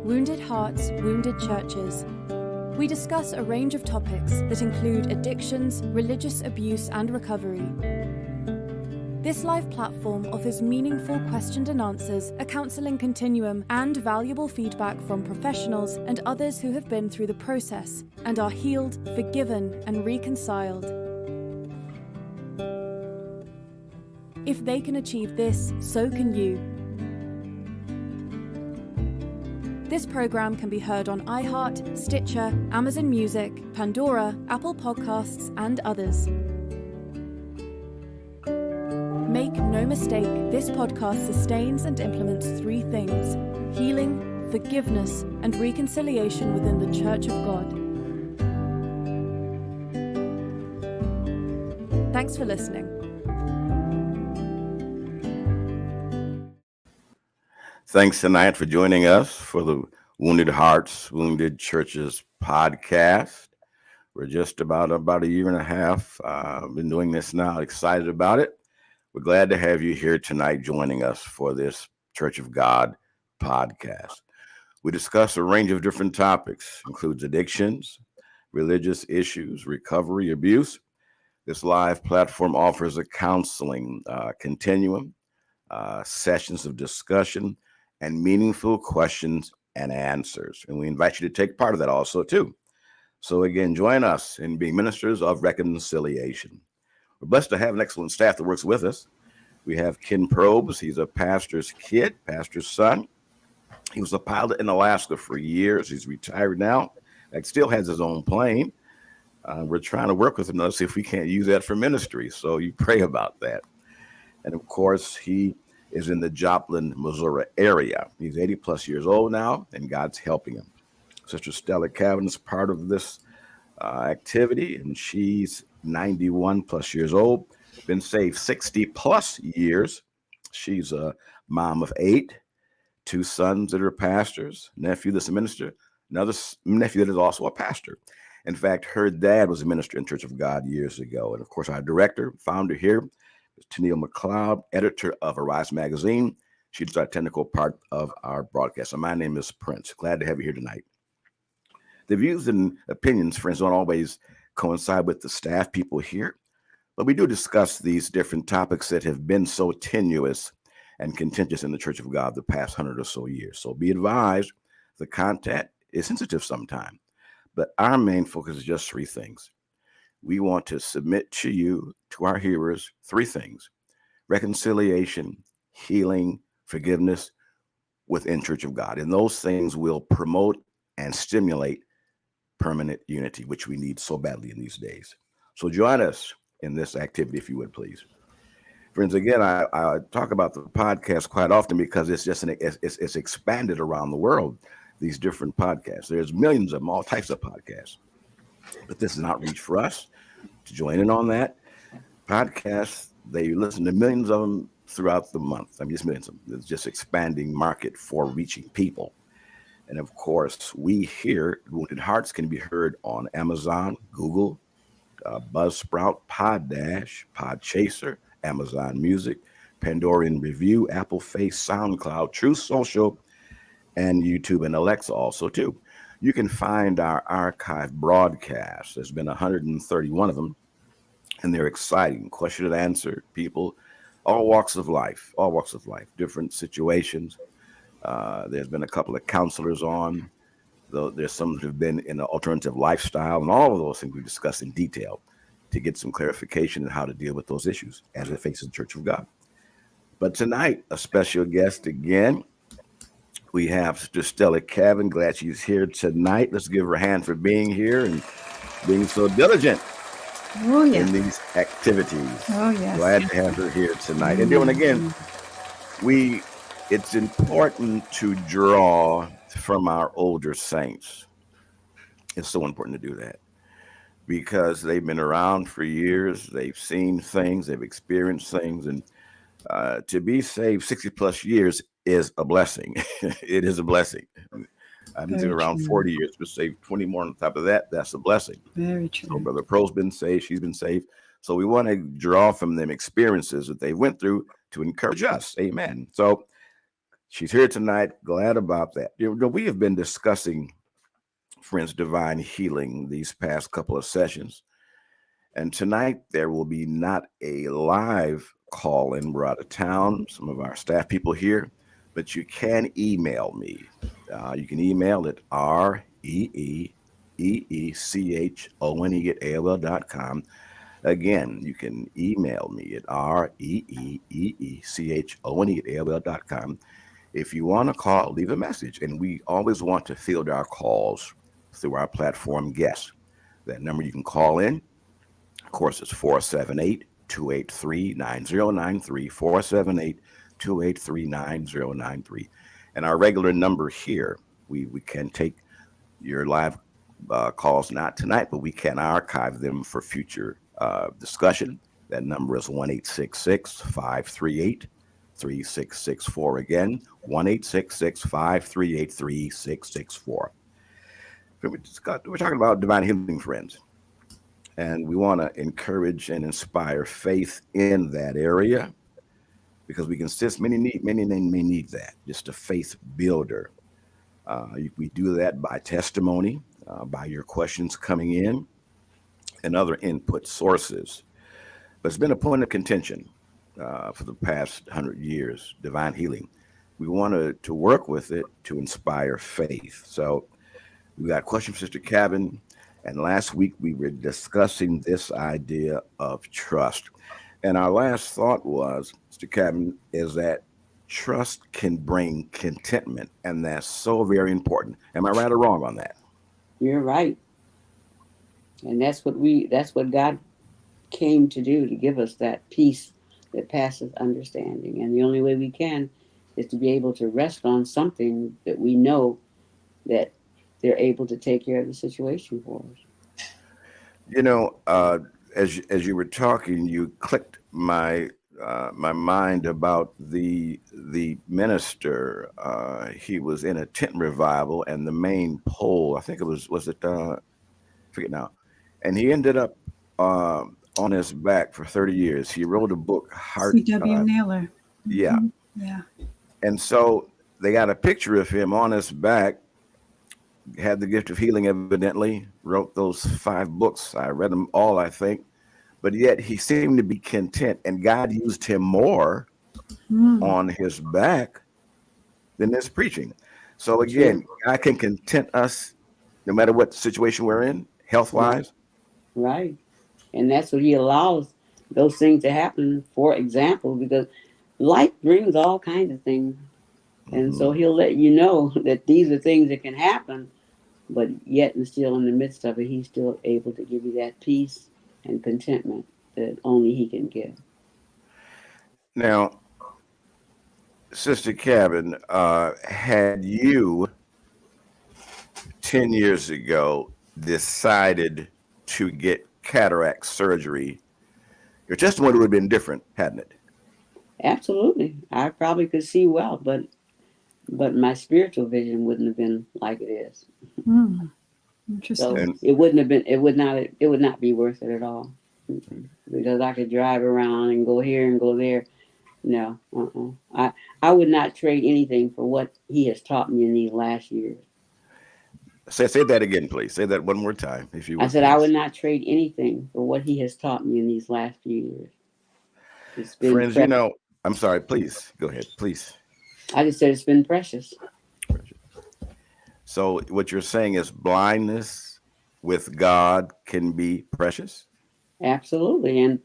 Wounded Hearts, Wounded Churches. We discuss a range of topics that include addictions, religious abuse, and recovery. This live platform offers meaningful questions and answers, a counseling continuum, and valuable feedback from professionals and others who have been through the process and are healed, forgiven, and reconciled. If they can achieve this, so can you. This program can be heard on iHeart, Stitcher, Amazon Music, Pandora, Apple Podcasts, and others. Make no mistake, this podcast sustains and implements three things: healing, forgiveness, and reconciliation within the Church of God. Thanks for listening. Thanks tonight for joining us for the Wounded Hearts, Wounded Churches podcast. We're just about a year and a half. Been doing this now, excited about it. We're glad to have you here tonight joining us for this Church of God podcast. We discuss a range of different topics, includes addictions, religious issues, recovery, abuse. This live platform offers a counseling continuum, sessions of discussion, and meaningful questions and answers. And we invite you to take part of that also, too. So again, join us in being ministers of reconciliation. We're blessed to have an excellent staff that works with us. We have Ken Probes. He's a pastor's kid, pastor's son. He was a pilot in Alaska for years. He's retired now. He still has his own plane. We're trying to work with him to see if we can't use that for ministry. So you pray about that. And of course, he is in the Joplin, Missouri area. He's 80 plus years old now, and God's helping him. Sister Stella Cavin is part of this activity, and she's 91 plus years old, been saved 60 plus years. She's a mom of 8, 2 sons that are pastors, nephew that's a minister, another nephew that is also a pastor. In fact, her dad was a minister in Church of God years ago. And of course, our director, founder here, Tennille McLeod, editor of Arise Magazine. She's our technical part of our broadcast. So my name is Prince. Glad to have you here tonight. The views and opinions, friends, don't always coincide with the staff people here, but we do discuss these different topics that have been so tenuous and contentious in the Church of God the past 100 or so years. So be advised, the content is sensitive sometimes, but our main focus is just 3 things. We want to submit to you, to our hearers, 3 things: reconciliation, healing, forgiveness within Church of God. And those things will promote and stimulate permanent unity, which we need so badly in these days. So join us in this activity, if you would, please. Friends, again, I talk about the podcast quite often because it's just it's expanded around the world, these different podcasts. There's millions of them, all types of podcasts. But this is an outreach for us to join in on that. Podcasts, they listen to millions of them throughout the month. I mean, just millions of them. It's just expanding market for reaching people. And of course, we here, Wounded Hearts, can be heard on Amazon, Google, Buzzsprout, Poddash, Podchaser, Amazon Music, Pandorian Review, Apple Face, SoundCloud, Truth Social, and YouTube and Alexa also, too. You can find our archive broadcasts. There's been 131 of them, and they're exciting. Question and answer, people, all walks of life, different situations. There's been a couple of counselors on, though there's some that have been in an alternative lifestyle, and all of those things we discuss in detail to get some clarification on how to deal with those issues as it faces the Church of God. But tonight, a special guest again. We have Sister Stella Cavin. Glad she's here tonight. Let's give her a hand for being here and being so diligent in these activities. Oh, yes. Glad to have her here tonight. And doing again, it's important to draw from our older saints. It's so important to do that because they've been around for years. They've seen things, they've experienced things, and to be saved 60 plus years is a blessing. It is a blessing. I've been around 40 years, but saved 20 more on top of that. That's a blessing. Very true. So Brother Pro's been saved. She's been saved. So we want to draw from them experiences that they went through to encourage us. Amen. So She's here tonight. Glad about that. We have been discussing, friends, divine healing these past couple of sessions. And tonight there will be not a live call in. We're out of town, some of our staff people here, but you can email me. You can email at reeeechone at AOL.com. Again, you can email me at reeeechone at AOL.com. If you want to call, leave a message. And we always want to field our calls through our platform guests. That number you can call in, of course, it's 478-283-9093, 478-283-9093. And our regular number here, we can take your live calls not tonight, but we can archive them for future discussion. That number is 1-866-538-3664. Again, 1-866-538-3664. We're talking about divine healing, friends. And we want to encourage and inspire faith in that area because we can sense many may need that, just a faith builder. We do that by testimony, by your questions coming in, and other input sources. But it's been a point of contention for the past 100 years, divine healing. We wanted to work with it to inspire faith. So we got a question from Sister Cavin. And last week we were discussing this idea of trust. And our last thought was, Mr. Cavin, is that trust can bring contentment. And that's so very important. Am I right or wrong on that? You're right. And that's what God came to do, to give us that peace that passes understanding. And the only way we can is to be able to rest on something that we know that they're able to take care of the situation for us. You know, as you were talking, you clicked my mind about the minister. He was in a tent revival, and the main pole, I think it was it forget now, and he ended up on his back for 30 years. He wrote a book, Heart. C.W. Naylor. Yeah, Yeah. and so they got a picture of him on his back. Had the gift of healing, evidently. Wrote those 5 books. I read them all, I think. But yet he seemed to be content, and God used him more Mm. on his back than his preaching. So True. again, God can content us no matter what situation we're in, health Right. wise. Right. And that's what he allows those things to happen, for example, because life brings all kinds of things. And Hmm. so he'll let you know that these are things that can happen, but yet and still in the midst of it, he's still able to give you that peace and contentment that only he can give. Now, Sister Cabin, had you 10 years ago decided to get cataract surgery, your testimony would have been different, hadn't it? Absolutely. I probably could see well, but my spiritual vision wouldn't have been like it is. Mm. So Interesting. And it wouldn't have been. It would not be worth it at all. Because I could drive around and go here and go there. No, I would not trade anything for what he has taught me in these last years. say that again, please. Say that one more time, if you I would, said I would please. not trade anything for what he has taught me in these last few years. It's been Friends, you precious. know, I'm sorry, please go ahead, please. I just said it's been precious. So, what you're saying is blindness with God can be precious? Absolutely, and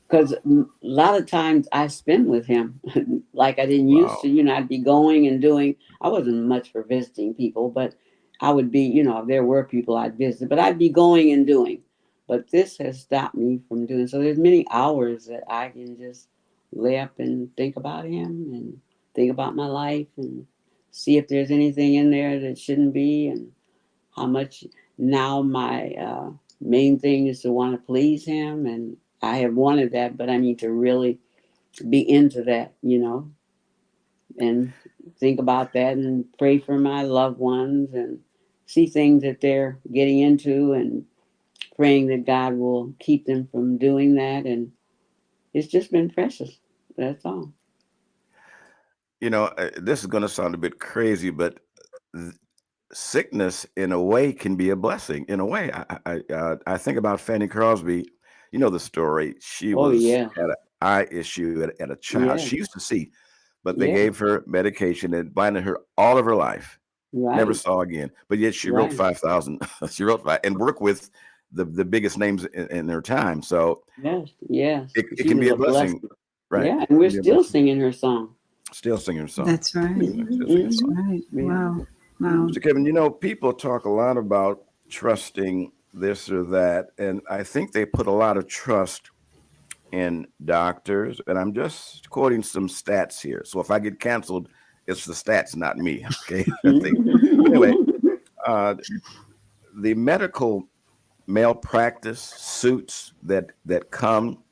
because a lot of times I spend with him like I didn't used to. Wow. I'd be going and doing. I wasn't much for visiting people, but I would be. If there were people I'd visit, but I'd be going and doing. But this has stopped me from doing so. There's many hours that I can just lay up and think about him and think about my life and see if there's anything in there that shouldn't be, and how much now my main thing is to want to please him, and I have wanted that, but I need to really be into that, and think about that and pray for my loved ones and see things that they're getting into and praying that God will keep them from doing that. And it's just been precious. That's all. this is going to sound a bit crazy, but th- sickness in a way can be a blessing in a way. I think about Fanny Crosby. You know the story. She Oh was yeah, had an eye issue at a child. yes, She used to see, but they yes, gave her medication and blinded her all of her life. Never right, saw again. But yet she wrote right, 5,000. She wrote five and worked with the biggest names in their time. So yes, yes. it She can was be a a blessing, blessing. right? Yeah, It and we're can be a still blessing. singing her song. Still singing a song. That's right. Still singing a That's song. right. Yeah. Wow. Wow. So Kevin, people talk a lot about trusting this or that, and I think they put a lot of trust in doctors. And I'm just quoting some stats here. So if I get canceled, it's the stats, not me. Okay. I think. Anyway, uh, the medical malpractice suits that come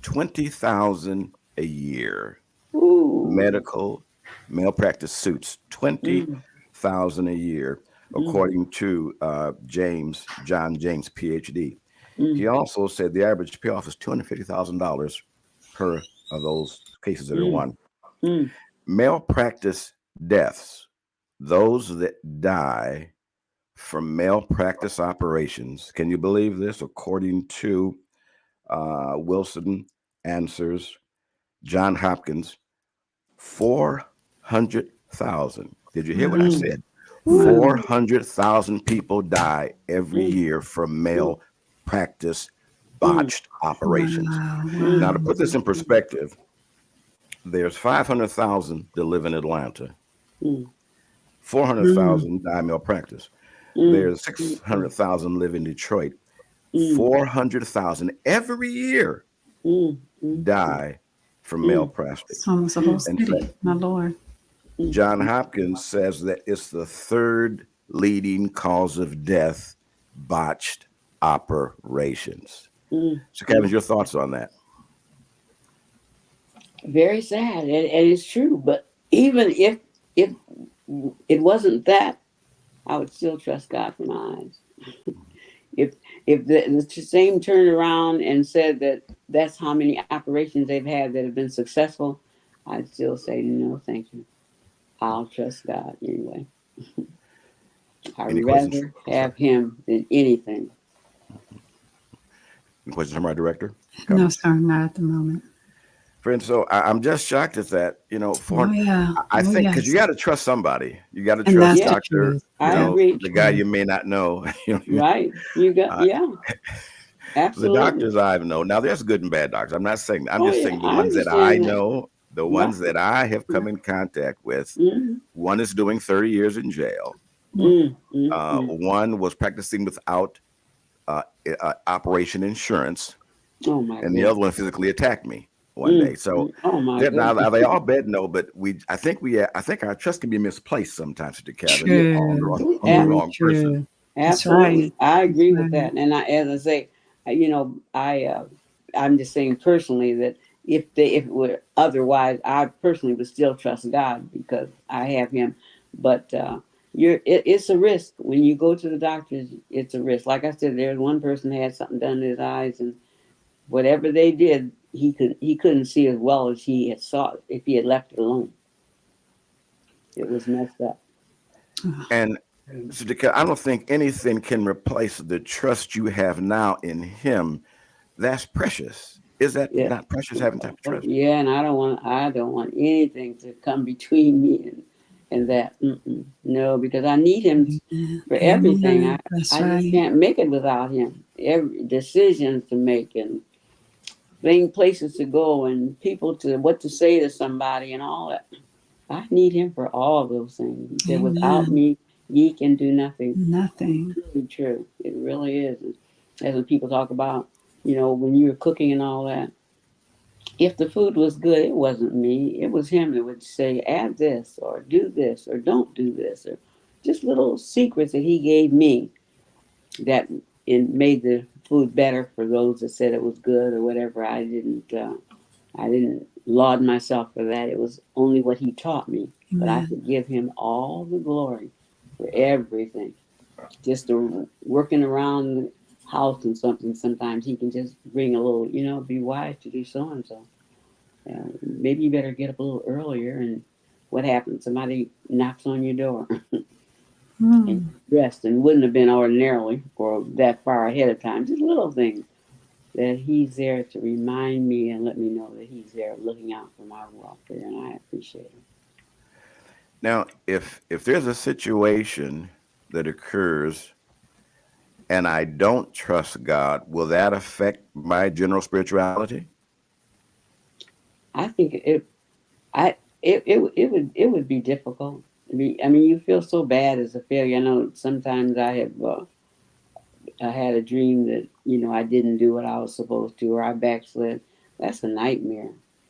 20,000 a year. Ooh. Medical malpractice suits Mm, 20,000 a year, mm, according to John James, PhD. He mm, also said the average payoff is $250,000 per of those cases that are mm, won. mm, Malpractice deaths, those that die from malpractice operations. Can you believe this? According to Wilson Answers, John Hopkins, 400,000. Did you hear what I Wow. mm. said? Ooh. Wow. 400,000 people die every Mm, year from mm, malpractice mm, botched operations. Wow. mm, Now, to Wow. put this in mm, perspective, there's 500,000 that live in Atlanta. mm, 400,000 die malpractice. mm, There's mm, mm, 600,000 live in Detroit. mm, 400,000 every year mm, mm, die from mm, It's malpractice. almost a whole In fact, city. My Lord. mm, John Hopkins says that it's the third leading cause of death, botched operations. mm, So, Kevin, mm. your thoughts on that? Very sad, and it's true. But even if it wasn't that, I would still trust God for my eyes. If the same turned around and said that that's how many operations they've had that have been successful, I'd still say no, thank you. I'll trust God anyway. I'd Any questions? rather I'm sorry. have Him than anything. Any questions from our director? No, Comments? sir, not at the moment. Friends, so I'm just shocked at that. Oh, yeah. I Oh, think because you yes. got to trust somebody. You got to And trust that's Yeah, the doctor, truth. I That's agree. the the guy truth. you may not know. Right? You got Uh, yeah, the absolutely. doctors I've known. Now, there's good and bad doctors. I'm not saying. I'm Oh just yeah, saying the I ones that I understand that. know, the Right. ones that I have Mm, come in contact with. mm, One is doing 30 years in jail. mm, mm, mm. One was practicing without operation insurance, Oh my and the other goodness. one physically attacked me one day. Mm, So mm. Oh my now goodness. are they all bad? No, but I think our trust can be misplaced sometimes to Kevin Yeah, on the True. on the Very wrong person. true. That's absolutely. right. I That's agree with right. that. And as I say, I'm just saying personally that if it were otherwise, I personally would still trust God because I have Him. But it's a risk when you go to the doctors. It's a risk. Like I said, there's one person had something done to his eyes, and whatever they did, he couldn't see as well as he had saw if he had left it alone. It was messed up. And so I don't think anything can replace the trust you have now in Him. That's precious. Is that Yeah. not precious having type of trust? Yeah, and I don't want anything to come between me and that. Mm-mm. No, because I need him Amen. for everything. I Amen. That's I just right. can't make it without him. Every decisions to make and places to go and people to what to say to somebody and all that. I need him for all those things. He said, "Without Amen. me, ye can do nothing." Nothing. Truly true. It really is. And as when people talk about, when you're cooking and all that, if the food was good, it wasn't me. It was him that would say, add this or do this or don't do this or just little secrets that he gave me that it made the food better for those that said it was good or whatever. I didn't laud myself for that. It was only what he taught me. But I Amen. could give him all the glory for everything. Just the working around the house and something. Sometimes he can just bring a little, be wise to do so and so. Maybe you better get up a little earlier. And what happens? Somebody knocks on your door and Mm. dressed and wouldn't have been ordinarily or that far ahead of time. Just little things that he's there to remind me and let me know that he's there looking out for my welfare, and I appreciate it. Now, if there's a situation that occurs and I don't trust God, will that affect my general spirituality? I think I it would be difficult. I mean, you feel so bad as a failure. I know sometimes I had a dream that I didn't do what I was supposed to, or I backslid. That's a nightmare.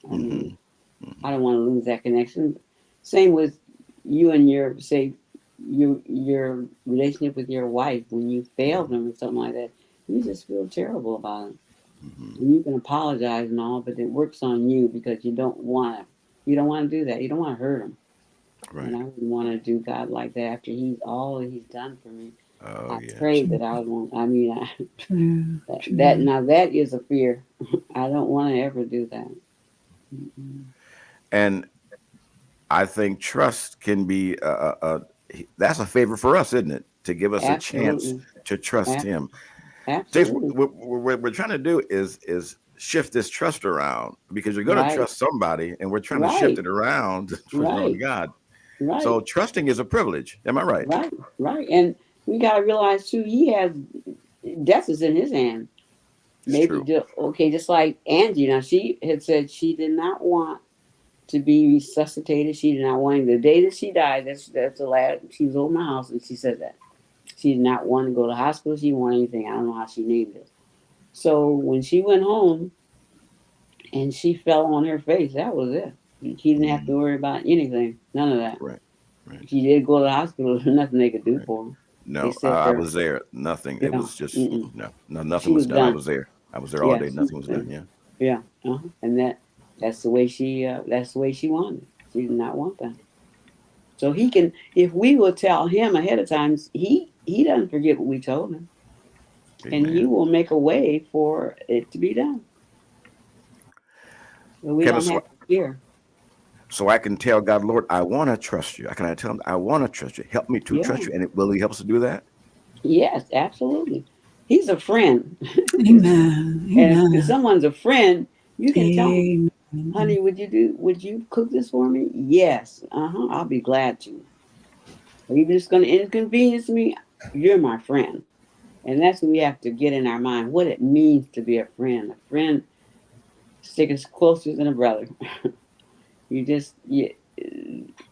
I mean, Hmm. I don't want to lose that connection. Same with you and your relationship with your wife. When you fail them or something like that, you just feel terrible about it. Hmm. And you can apologize and all, but it works on you because you don't want to do that. You don't want to hurt him. And Right. I wouldn't want to do God like that after he's all that he's done for me. Oh, I yes. pray True. that I won't. I mean, True. that True. now that is a fear. I don't want to ever do that. Mm-mm. And I think trust can be that's a favor for us, isn't it? To give us a chance Absolutely. to trust Ab- Him. James, Absolutely. what we're trying to do is shift this trust around because you're going to Right. trust somebody, and we're trying to shift Right. it around for Right. God. Right. So trusting is a privilege. Am I right? Right. Right. And we got to realize too, he has death is in his hand. It's Maybe true. okay, just like Angie. Now she had said she did not want to be resuscitated. She did not want the day that she died. That's the last. She was over my house and she said that she did not want to go to the hospital. She didn't want anything. I don't know how she named it. So when she went home and she fell on her face, that was it. She didn't have to Mm, worry about anything. None of that. right. Right. She did go to the hospital. Nothing they could do Right. for her. They No, said I her. was there. Nothing. It Yeah. was just Mm-mm. no, nothing She was was done. I done. was there. I was there all Yeah. day. She Nothing was was done. done. Yeah. Yeah. And that's the way she. That's the way she wanted. She did not want that. So he can, if we will tell him ahead of time, he doesn't forget what we told him, and he Amen. will make a way for it to be done. So we Kevin, don't have to fear. so I can tell God, Lord, I want to trust you. I tell him, I want to trust you. Help me to Yeah. trust you. And will he help us to do that? Yes, absolutely. He's a friend. Amen. And if Amen. someone's a friend, you can tell them, Amen. honey, would you cook this for me? Yes. I'll be glad to. Are you just gonna inconvenience me? You're my friend. And that's what we have to get in our mind, what it means to be a friend. A friend sticks closer than a brother. You just you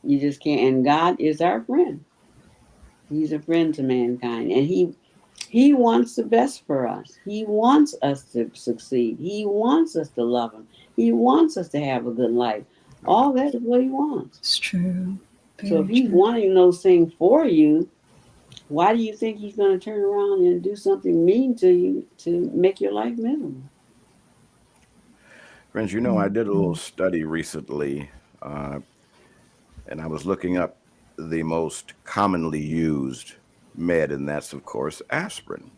just can't. And God is our friend. He's a friend to mankind, and he wants the best for us. He wants us to succeed. He wants us to love him. He wants us to have a good life. All that is what he wants. It's true. So if Very he's true. wanting those things for you, why do you think he's going to turn around and do something mean to you to make your life miserable? Friends, I did a little Mhm. study recently, uh, and I was looking up the most commonly used med, and that's, of course, aspirin.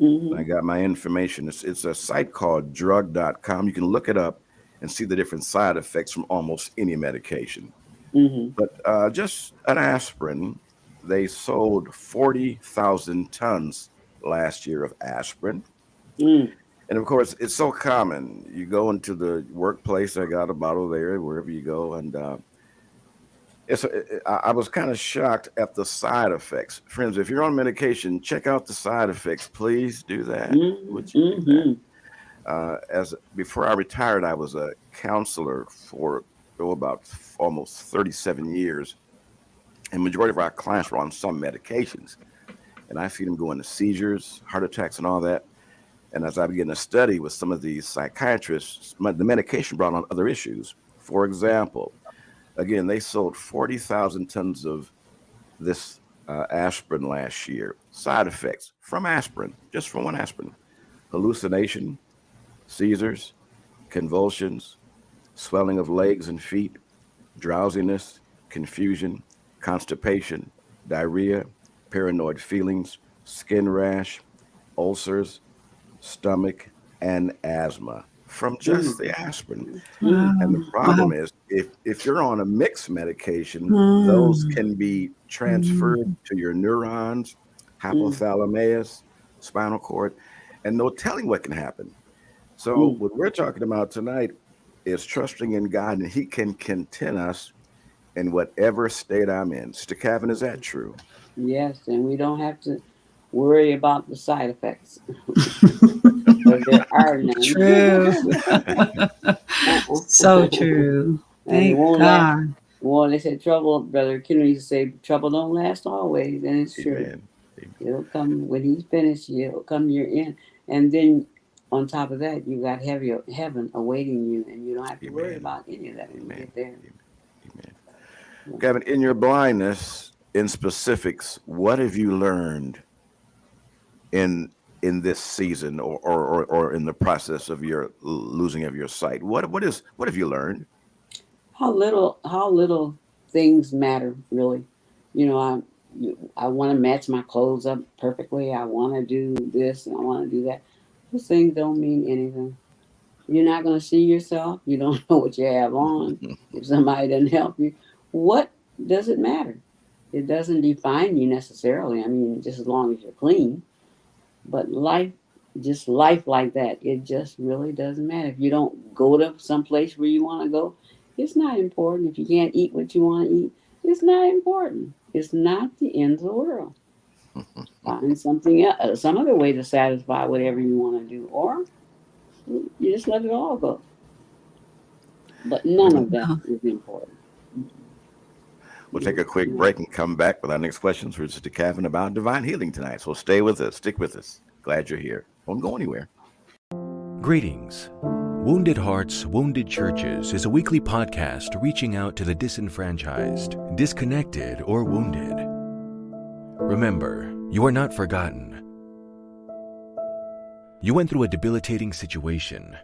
I Mm-hmm. got my information. It's a site called drug.com. You can look it up and see the different side effects from almost any medication. Mm-hmm. But just an aspirin, they sold 40,000 tons last year of aspirin. Mm. And of course, it's so common. You go into the workplace, I got a bottle there, wherever you go. And I was kind of shocked at the side effects. Friends, if you're on medication, check out the side effects. Please do that. Would you do that? Mm-hmm. As before I retired, I was a counselor for about almost 37 years. And majority of our clients were on some medications. And I see them go into seizures, heart attacks, and all that. And as I began to study with some of these psychiatrists, the medication brought on other issues. For example, again, they sold 40,000 tons of this aspirin last year. Side effects from aspirin, just from one aspirin: hallucination, seizures, convulsions, swelling of legs and feet, drowsiness, confusion, constipation, diarrhea, paranoid feelings, skin rash, ulcers, stomach, and asthma. from just Mm, the aspirin. mm, And the Wow. problem Wow. is if you're on a mixed medication, those Mm. can be Mm. transferred to your neurons, mm, hypothalamus, spinal cord, and no telling what can happen. So mm. what we're talking about tonight is trusting in God, and He can content us in whatever state I'm in. Sister Cavin, is that true? Yes, and we don't have to worry about the side effects because there are none. True. Uh-uh. So true. And it Thank won't last. God. Well, they said trouble, Brother Kennedy used to say, trouble don't last always, and it's true. Amen. Amen. It'll come when he's finished, it'll come your end. And then on top of that, you got heaven awaiting you, and you don't have to worry Amen. about any of that when you Amen. get there. Amen. Kevin, in your blindness, in specifics, what have you learned in in this season, or in the process of your losing of your sight? What have you learned? How little things matter really. You know, I want to match my clothes up perfectly. I want to do this and I want to do that. Those things don't mean anything. You're not going to see yourself. You don't know what you have on. If somebody doesn't help you, what does it matter? It doesn't define you necessarily. I mean, just as long as you're clean. But life like that, it just really doesn't matter. If you don't go to some place where you want to go, it's not important. If you can't eat what you want to eat, it's not important. It's not the end of the world. Find something else, some other way to satisfy whatever you want to do, or you just let it all go. But We're none gonna of that is important. we'll take a quick break and come back with our next questions for Sister Cavin about divine healing tonight. So stay with us, stick with us. Glad you're here. Don't go anywhere. Greetings. Wounded Hearts, Wounded Churches is a weekly podcast reaching out to the disenfranchised, disconnected, or wounded. Remember, you are not forgotten. You went through a debilitating situation.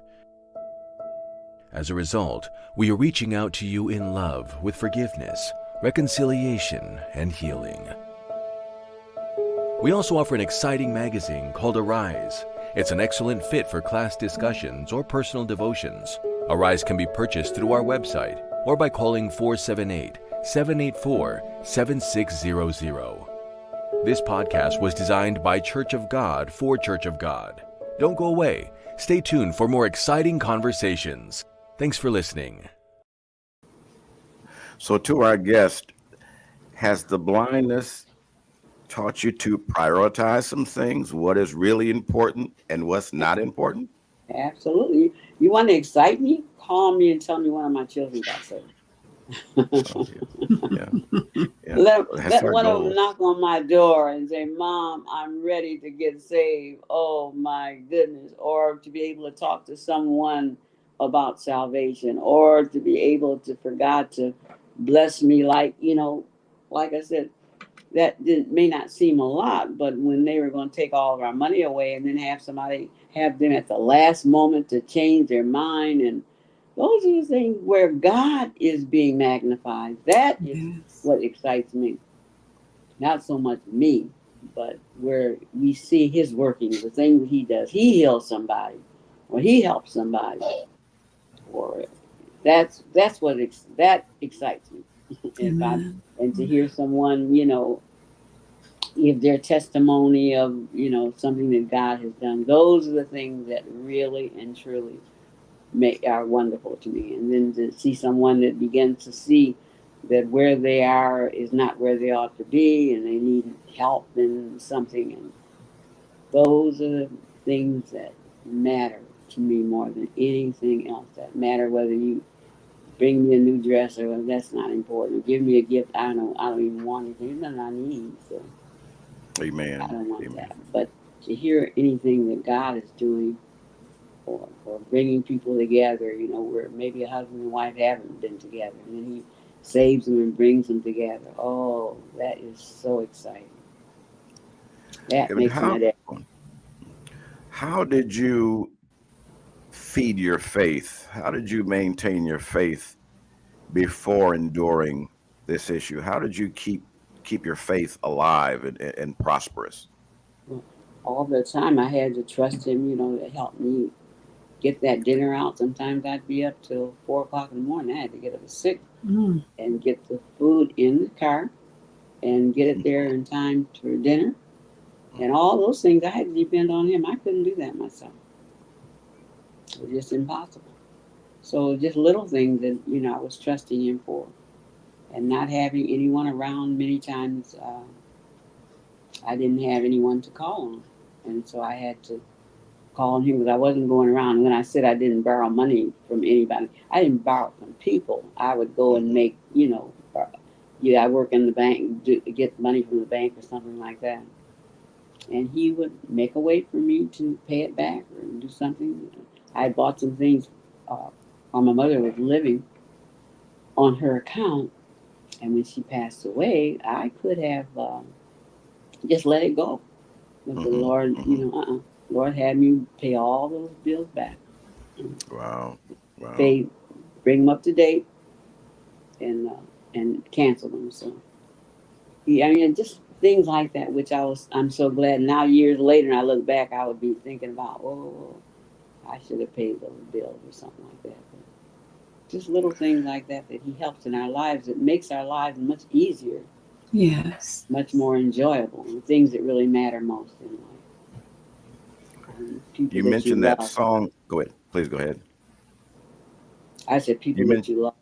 As a result, we are reaching out to you in love with forgiveness, reconciliation, and healing. We also offer an exciting magazine called Arise. It's an excellent fit for class discussions or personal devotions. Arise can be purchased through our website or by calling 478-784-7600. This podcast was designed by Church of God for Church of God. Don't go away. Stay tuned for more exciting conversations. Thanks for listening. So to our guest, has the blindness taught you to prioritize some things? What is really important and what's not important? Absolutely. You want to excite me? Call me and tell me one of my children got saved. Oh, yeah. Yeah. Let, That's let our one of them goal. knock on my door and say, Mom, I'm ready to get saved. Oh my goodness. Or to be able to talk to someone about salvation, or to be able to, for God to bless me, like I said, may not seem a lot, but when they were going to take all of our money away and then have them at the last moment to change their mind, and those are the things where God is being magnified. That is Yes. what excites me. Not so much me, but where we see his working, the things he does. He heals somebody, or he helps somebody, or that's that excites me. if I Amen. and to hear someone, give their testimony of, something that God has done. Those are the things that really and truly are wonderful to me. And then to see someone that begins to see that where they are is not where they ought to be, and they need help in something. And those are the things that matter to me more than anything else. That matter whether you bring me a new dress or whether that's not important. Give me a gift. I don't even want anything. It's nothing I need. So I Amen. don't want Amen. that. But to hear anything that God is doing, or bringing people together, where maybe a husband and wife haven't been together, and then he saves them and brings them together. Oh, that is so exciting. That Kevin, makes my day. how did you feed your faith? How did you maintain your faith before enduring this issue? How did you keep your faith alive and prosperous? All the time I had to trust him, to help me get that dinner out. Sometimes I'd be up till 4 o'clock in the morning. I had to get up at 6 Mm. and get the food in the car and get it there in time for dinner. And all those things, I had to depend on him. I couldn't do that myself. It was just impossible. So just little things that, I was trusting him for. And not having anyone around many times, I didn't have anyone to call on. And so I had to call on him because I wasn't going around. When I said I didn't borrow money from anybody, I didn't borrow from people. I would go and make, I work in the bank, get money from the bank or something like that. And he would make a way for me to pay it back or do something. I had bought some things while my mother was living on her account. And when she passed away, I could have just let it go. But the Lord, Lord had me pay all those bills back. Wow. Bring them up to date, and cancel them. So, just things like that, which I'm so glad. Now years later, and I look back, I would be thinking about, I should have paid those bills or something like that. But just little things like that he helps in our lives. It makes our lives much easier. Yes. Much more enjoyable. The things that really matter most in life. People You that mentioned you that love. song. Go ahead. Please go ahead. I said people that you love.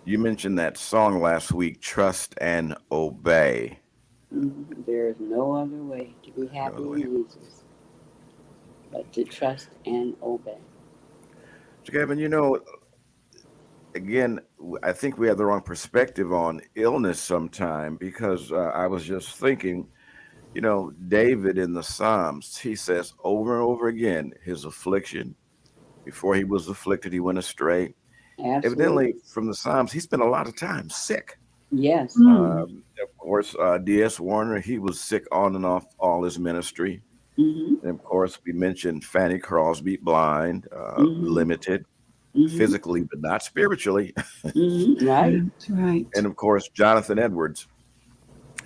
You mentioned that song last week, Trust and Obey. There is no other way to be happy in Jesus but to trust and obey. So, Kevin, again, I think we have the wrong perspective on illness sometime because I was just thinking, David in the Psalms, he says over and over again, his affliction, before he was afflicted, he went astray. Absolutely. Evidently, from the Psalms, he spent a lot of time sick. Yes. Of course, D.S. Warner, he was sick on and off all his ministry. Mm-hmm. And of course, we mentioned Fanny Crosby, blind, limited, Mm-hmm. physically, but not spiritually. Mm-hmm. Right. That's right. And of course, Jonathan Edwards,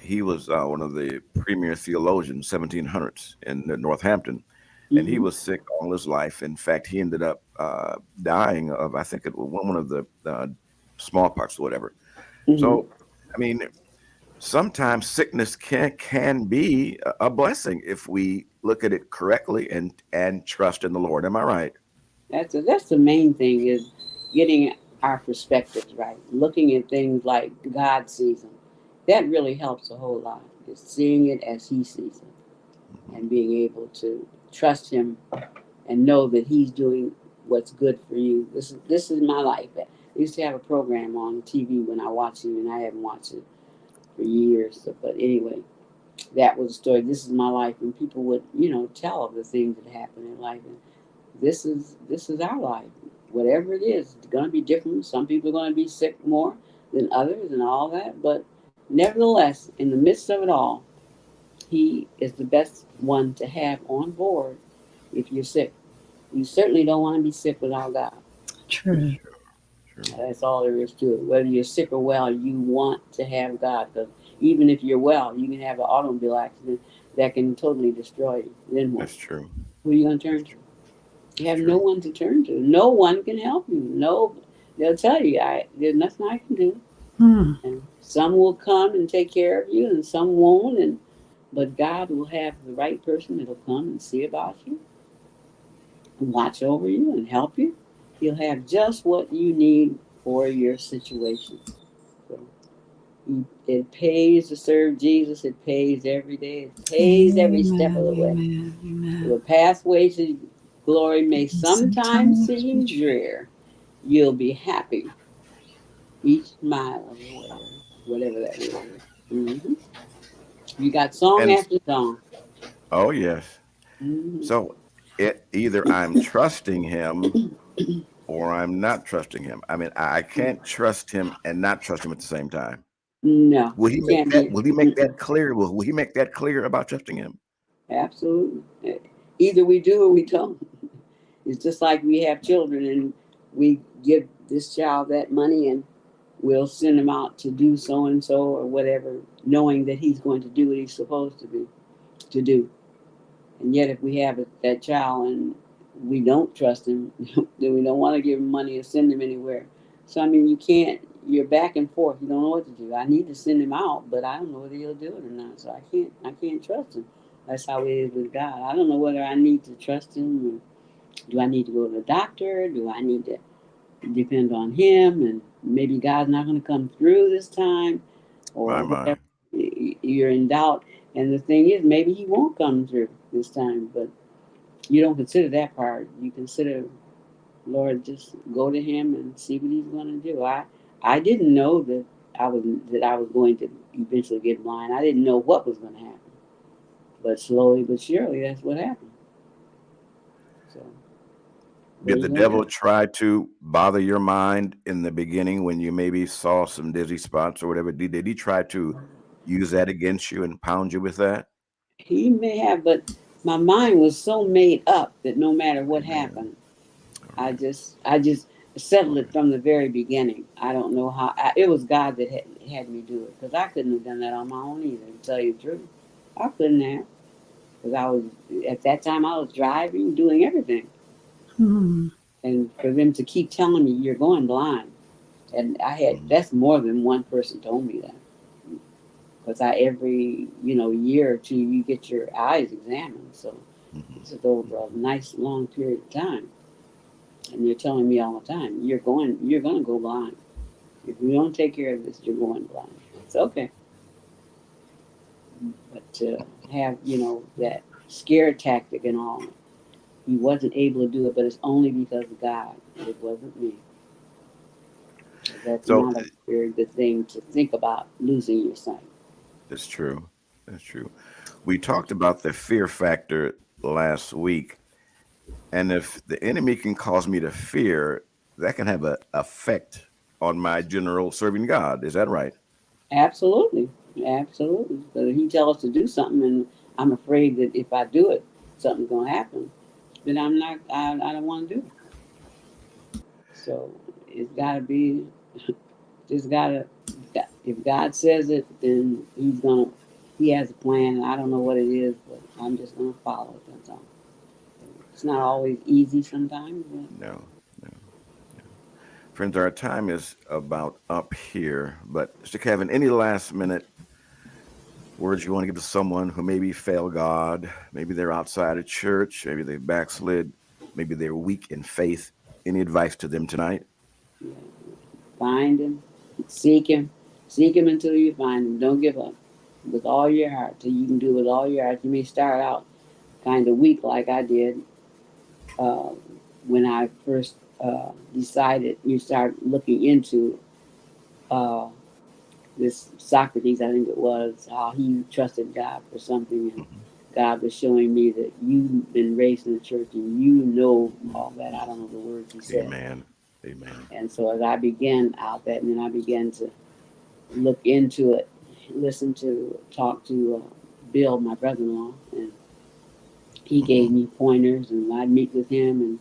he was one of the premier theologians, 1700s in Northampton. And he Mm-hmm. was sick all his life. In fact, he ended up dying of, I think, one of the smallpox or whatever. Mm-hmm. So, I mean, sometimes sickness can be a blessing if we look at it correctly and trust in the Lord. Am I right? That's the main thing is getting our perspectives right, looking at things like God sees them. That really helps a whole lot. Is seeing it as He sees it and being able to trust Him and know that He's doing what's good for you. This is my life. I used to have a program on TV when I watched it, and I haven't watched it for years. So, but anyway, that was a story. This is my life, and people would tell of the things that happen in life. And this is our life. Whatever it is, it's going to be different. Some people are going to be sick more than others, and all that. But nevertheless, in the midst of it all, He is the best one to have on board if you're sick. You certainly don't want to be sick without God. True. That's all there is to it. Whether you're sick or well, you want to have God. Because even if you're well, you can have an automobile accident that can totally destroy you. Then what? That's true. Who are you going to turn to? You have no one to turn to. No one can help you. No, they'll tell you, there's nothing I can do. And some will come and take care of you, and some won't. But God will have the right person that'll come and see about you, and watch over you, and help you. He'll have just what you need for your situation. So it pays to serve Jesus. It pays every day. It pays every step of the way. Amen. The pathway to glory may sometimes seem drear. You'll be happy each mile of the way, whatever that is. Mm-hmm. You got song And after song. oh yes. Mm-hmm. So either I'm trusting him or I'm not trusting him. I mean, I can't trust him and not trust him at the same time. No, Will he you make can't that? be. Will he make that clear? Will he make that clear about trusting him? Absolutely. Either we do or we don't. It's just like we have children and we give this child that money and we'll send him out to do so and so or whatever, knowing that he's going to do what he's supposed to do. And yet, if we have that child and we don't trust him, then we don't want to give him money or send him anywhere. So I mean, you can't. You're back and forth. You don't know what to do. I need to send him out, but I don't know whether he'll do it or not. So I can't. I can't trust him. That's how it is with God. I don't know whether I need to trust him. Or do I need to go to the doctor? Do I need to depend on him? And maybe God's not going to come through this time, or My. whatever. You're in doubt. And the thing is, maybe he won't come through this time, but you don't consider that part. You consider, Lord, just go to him and see what he's going to do. I didn't know that I was going to eventually get blind. I didn't know what was going to happen, but slowly but surely, that's what happened. So, Did the devil try to bother your mind in the beginning when you maybe saw some dizzy spots or whatever? Did he try to use that against you and pound you with that? He may have, but my mind was so made up that no matter what Amen. happened, All right. I just settled Okay. it from the very beginning. I don't know how. It was God that had me do it, because I couldn't have done that on my own either. To tell you the truth, I couldn't have, because I was at that time I was driving, doing everything, Mm. and for them to keep telling me you're going blind, and Mhm. that's more than one person told me that, because every year or two you get your eyes examined, so Mhm. this is over a nice long period of time. And they're telling me all the time, you're going to go blind. If you don't take care of this, you're going blind. It's okay. But to have, that scare tactic and all, he wasn't able to do it, but it's only because of God. It wasn't me. That's So not a very good thing to think about, losing your sight. that's true. That's true. We talked about the fear factor last week, and if the enemy can cause me to fear, that can have an effect on my general serving God. Is that right? Absolutely. Absolutely. Because he tells us to do something, and I'm afraid that if I do it, something's going to happen. Then I don't want to do it. So it's got to be, just got to, if God says it, then he has a plan. And I don't know what it is, but I'm just going to follow it. That's all. It's not always easy sometimes, but No, no, no. Friends, our time is about up here, but Mr. Kevin, any last minute words you want to give to someone who maybe failed God, maybe they're outside of church, maybe they backslid, maybe they're weak in faith? Any advice to them tonight? yeah, find him, seek him until you find him. Don't give up with all your heart till you can do it with all your heart. You may start out kind of weak like I did uh, when I first decided. You start looking into uh, this Socrates, I think it was, how he trusted God for something, and Mhm. God was showing me that you've been raised in the church and you know all that. I don't know the words he said. Amen. Amen. And so as I began out that, and then I began to look into it, talk to Bill, my brother-in-law, and he gave Mhm. me pointers, and I'd meet with him, and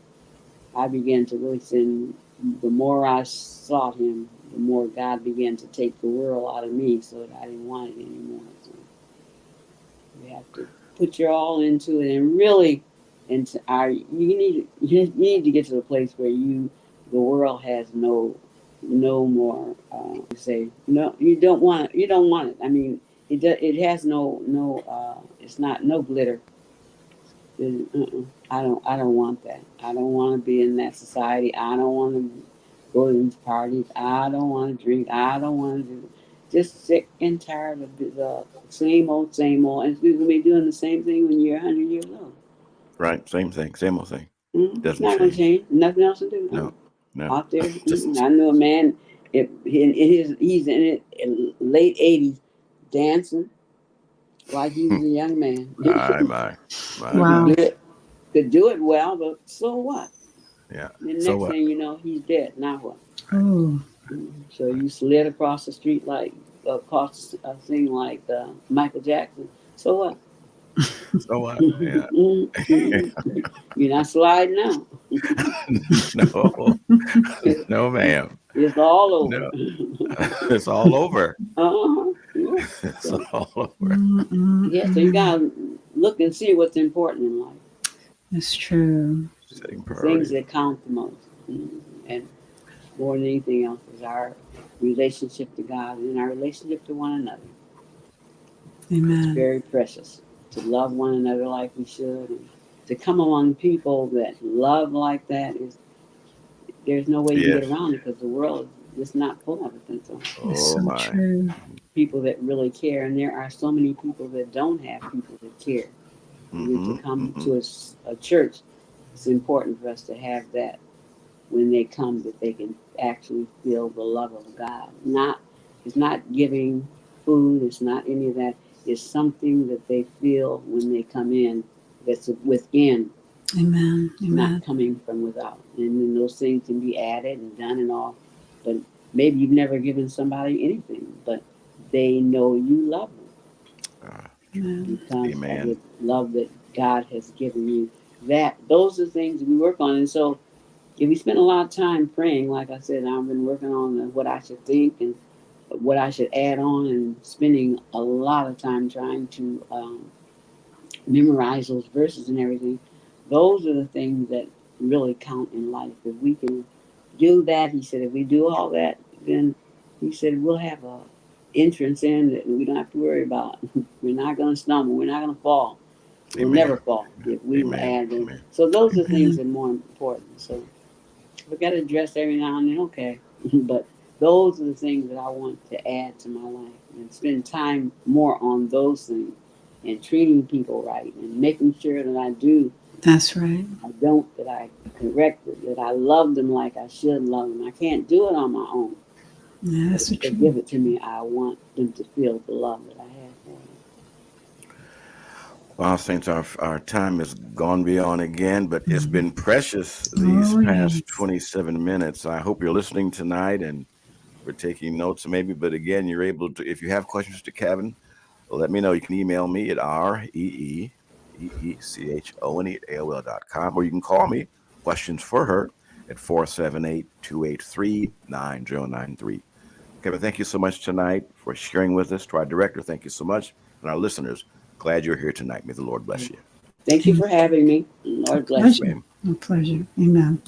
I began to really sin. The more I sought him, the more God began to take the world out of me, so that I didn't want it anymore. So you have to put your all into it, and really, you need to get to the place where the world has no more. Say no, you don't want it. I mean, it has it's not no glitter. I don't want that. I don't want to be in that society. I don't want to go to these parties. I don't want to drink. I don't want to do. Just sick and tired of the same old, same old. And we're gonna be doing the same thing when you're 100 years old. Right. Same thing. Same old thing. It's Doesn't not gonna change. change. Nothing else to do. No. No. Out there, Just I knew a man. He's in it in late 80s, dancing like he was a young man. my. Wow. Could do it well, but so what? Yeah. The So next what? thing you know, he's dead. Now what? Right. Oh, So you slid across the street like across a thing like Michael Jackson. So what? So what? Yeah. You're not sliding now. No. No, ma'am. It's all over. No. It's all over. Yeah. It's So all over. yeah. So you mm-mm-mm. gotta look and see what's important in life. That's true. Setting The things priorities. that count the most. And more than anything else is our relationship to God and our relationship to one another. It's Amen. very precious to love one another like we should, and to come among people that love like that is. There's no way you can get Yes. around it because the world is not full of it. So It's Oh so my. true. people that really care, and there are so many people that don't have people that care. And to Mm-hmm. come Mm-hmm. to a church, it's important for us to have that when they come, that they can actually feel the love of God. It's not giving food. It's not any of that. It's something that they feel when they come in. That's within, Amen. not Amen. coming from without. And then those things can be added and done and all. But maybe you've never given somebody anything, but they know you love them Uh, Amen. because of the amen. love that God has given you. Those are things we work on. And so if we spend a lot of time praying, like I said, I've been working on what I should think and what I should add on, and spending a lot of time trying to memorize those verses and everything. Those are the things that really count in life. If we can do that, he said, if we do all that, then he said we'll have a entrance in that we don't have to worry about. We're not going to stumble. We're not going to fall. We'll never Amen. fall if we will Amen. add them. Amen. So those are things Amen. that are more important. So we got to dress every now and then, okay. But those are the things that I want to add to my life and spend time more on those things and treating people right and making sure that That's right. that I correct it, that I love them like I should love them. I can't do it on my own. Yeah, But that's the if they truth. give it to me, I want them to feel the love that I have for them. Well, Saints, our time has gone beyond again, but it's Mhm. been precious these Oh, past yes. 27 minutes. I hope you're listening tonight and we're taking notes maybe. But again, you're able to, if you have questions to Kevin, let me know. You can email me at reeechone@aol.com, or you can call me, questions for her, at 478-283-9093. Kevin, thank you so much tonight for sharing with us. To our director, thank you so much. And our listeners, glad you're here tonight. May the Lord bless you. Thank you for having me. Lord A bless you. pleasure. Amen. A pleasure. Amen.